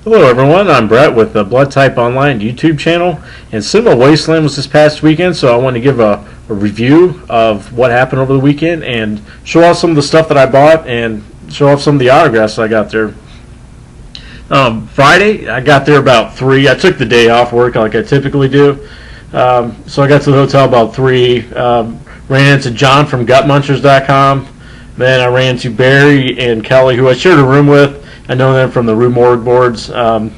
Hello everyone, I'm Brett with the Blood Type Online YouTube channel, and Cinema Wasteland was this past weekend, so I want to give a review of what happened over the weekend and show off some of the stuff that I bought and show off some of the autographs I got there. Friday, I got there about 3. I took the day off work like I typically do, so I got to the hotel about 3, ran into John from GutMunchers.com, then I ran into Barry and Kelly, who I shared a room with. I know them from the Rue Morgue boards. So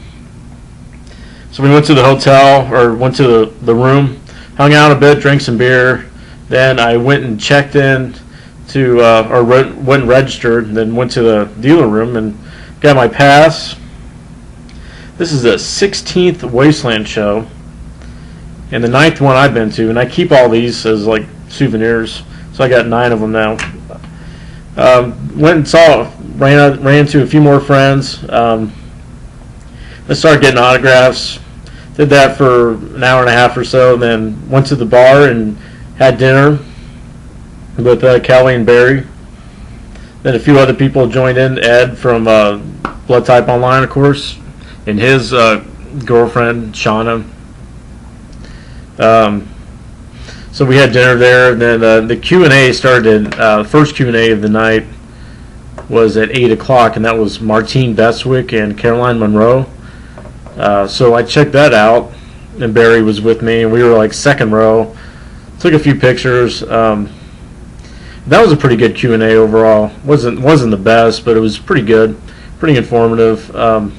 we went to the hotel, or went to the room, hung out a bit, drank some beer. Then I went and checked in to, went and registered, and then went to the dealer room and got my pass. This is the 16th Wasteland show, and the 9th one I've been to, and I keep all these as like souvenirs. So I got 9 of them now. Went and saw, ran into a few more friends. I started getting autographs. Did that for an hour and a half or so, and then went to the bar and had dinner with Kelly and Barry. Then a few other people joined in. Ed from Blood Type Online, of course, and his girlfriend Shauna. So we had dinner there, and then the Q&A started. The first Q&A of the night was at 8 o'clock, and that was Martine Bestwick and Caroline Monroe. So I checked that out, and Barry was with me, and we were like second row. Took a few pictures. That was a pretty good Q&A overall. wasn't the best, but it was pretty good, pretty informative. One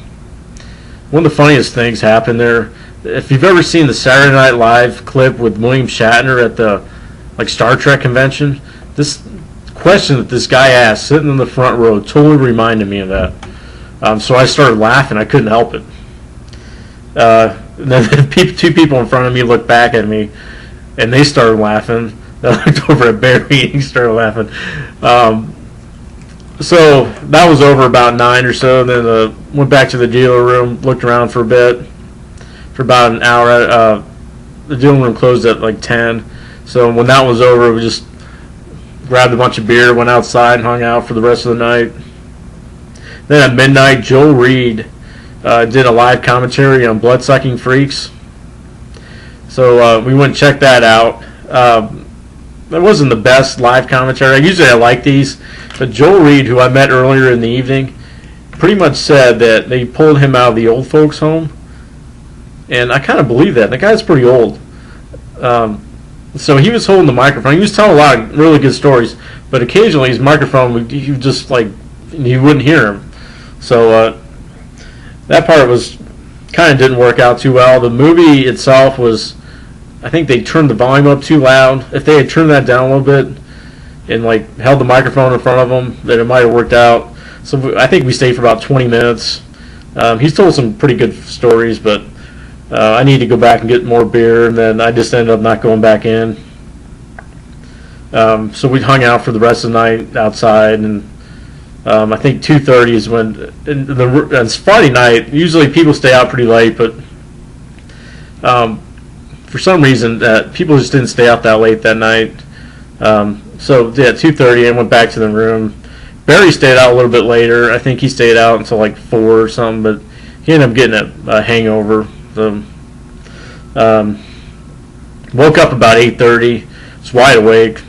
of the funniest things happened there. If you've ever seen the Saturday Night Live clip with William Shatner at the Star Trek convention, this question that this guy asked sitting in the front row totally reminded me of that. So I started laughing. I couldn't help it. And then two people in front of me looked back at me, and they started laughing. I looked over at Barry, and he started laughing. So that was over about 9 or so. And then went back to the dealer room, looked around for a bit. For about an hour. The dealing room closed at like 10. So when that was over, we just grabbed a bunch of beer, went outside, and hung out for the rest of the night. Then at midnight, Joel Reed did a live commentary on Bloodsucking Freaks. So we went and checked that out. That wasn't the best live commentary. Usually I like these. But Joel Reed, who I met earlier in the evening, pretty much said that they pulled him out of the old folks' home. And I kind of believe that. The guy's pretty old. So he was holding the microphone. He was telling a lot of really good stories. But occasionally his microphone, he just you wouldn't hear him. So that part was kind of didn't work out too well. The movie itself was, I think they turned the volume up too loud. If they had turned that down a little bit and held the microphone in front of them, then it might have worked out. So I think we stayed for about 20 minutes. He's told some pretty good stories, but I need to go back and get more beer, and then I just ended up not going back in. So we hung out for the rest of the night outside, and I think 2:30 is when. And it's Friday night. Usually people stay out pretty late, but for some reason people just didn't stay out that late that night. So yeah, 2:30, I went back to the room. Barry stayed out a little bit later. I think he stayed out until 4 or something, but he ended up getting a hangover. So, woke up about 8:30. Was wide awake.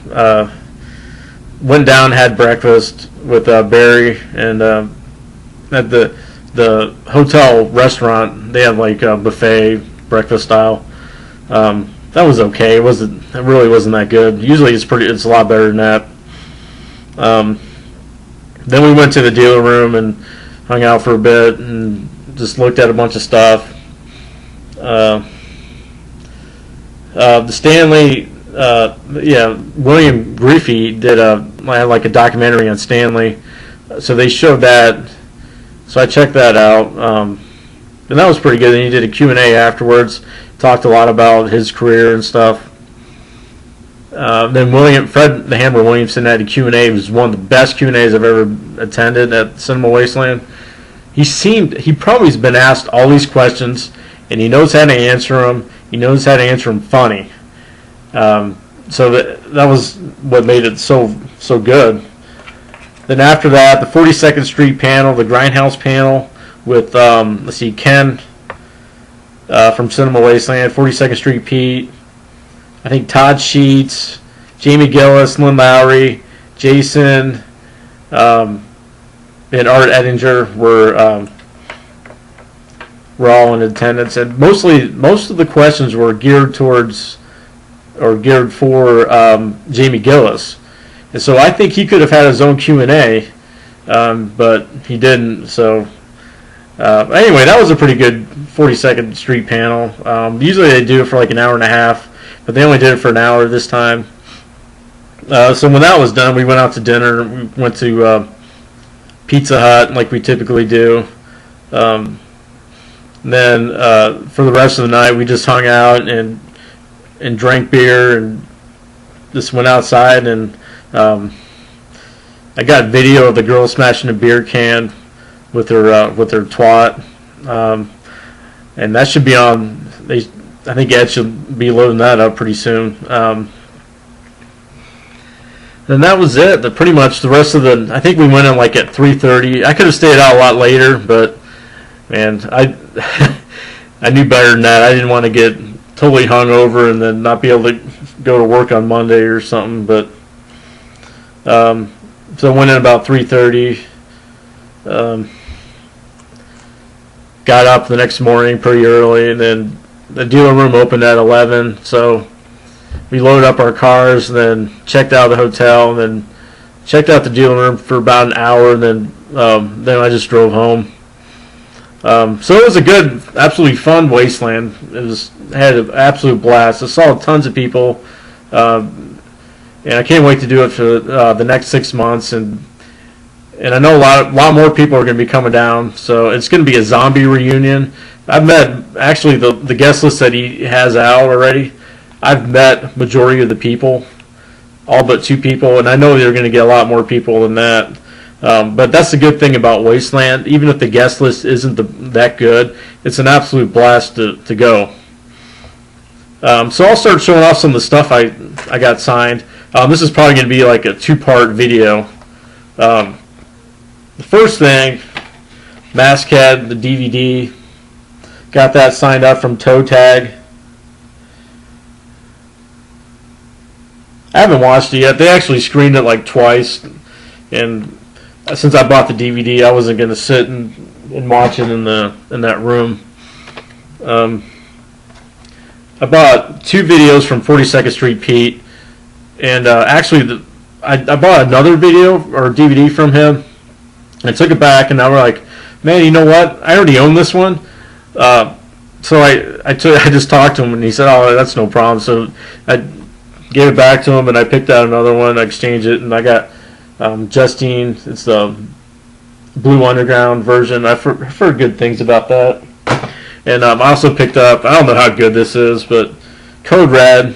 Went down, had breakfast with Barry, and at the hotel restaurant they have a buffet breakfast style. That was okay. It really wasn't that good. Usually it's a lot better than that. Then we went to the dealer room and hung out for a bit and just looked at a bunch of stuff. The Stanley, William Griffey did a documentary on Stanley, so they showed that. So I checked that out, and that was pretty good. And he did a Q&A afterwards, talked a lot about his career and stuff. Then Fred the Hammer Williamson had a Q&A. It was one of the best Q&As I've ever attended at Cinema Wasteland. He probably has been asked all these questions, and he knows how to answer them. He knows how to answer them funny. So that was what made it so good. Then after that, the 42nd Street panel, the Grindhouse panel, with let's see, Ken from Cinema Wasteland, 42nd Street Pete, I think Todd Sheets, Jamie Gillis, Lynn Lowry, Jason, and Art Edinger were all in attendance, and most of the questions were geared towards or geared for Jamie Gillis, and so I think he could have had his own Q&A, but he didn't. So anyway, that was a pretty good 42nd Street panel. Usually they do it for like an hour and a half, but they only did it for an hour this time. So when that was done, we went out to dinner. We went to Pizza Hut like we typically do. Then for the rest of the night, we just hung out and drank beer and just went outside. And I got video of the girl smashing a beer can with her twat, and that should be on. I think Ed should be loading that up pretty soon. Then that was it. Pretty much the rest of the. I think we went in like at 3:30. I could have stayed out a lot later, but man, I I knew better than that. I didn't want to get totally hungover and then not be able to go to work on Monday or something. But so I went in about 3:30. Got up the next morning pretty early, and then the dealer room opened at 11. So we loaded up our cars, and then checked out of the hotel, and then checked out the dealer room for about an hour, and then I just drove home. So it was a good, absolutely fun Wasteland. Had an absolute blast. I saw tons of people, and I can't wait to do it for the next 6 months. And I know a lot more people are going to be coming down. So it's going to be a zombie reunion. I've met actually the guest list that he has out already. I've met majority of the people, all but 2 people, and I know they're going to get a lot more people than that. But that's the good thing about Wasteland. Even if the guest list isn't that good, it's an absolute blast to go. So I'll start showing off some of the stuff I got signed. This is probably going to be like a 2-part video. The first thing, Maskhead, the DVD, got that signed up from Toe Tag. I haven't watched it yet. They actually screened it like twice, and since I bought the DVD, I wasn't going to sit and watch it in that room. I bought 2 videos from 42nd Street Pete, and actually I bought another video or DVD from him. I took it back, and now we're like, man, you know what? I already own this one. So I just talked to him, and he said, oh, that's no problem. So I gave it back to him, and I picked out another one. I exchanged it, and I got Justine. It's the Blue Underground version. I've heard good things about that. And I also picked up, I don't know how good this is, but Code Red.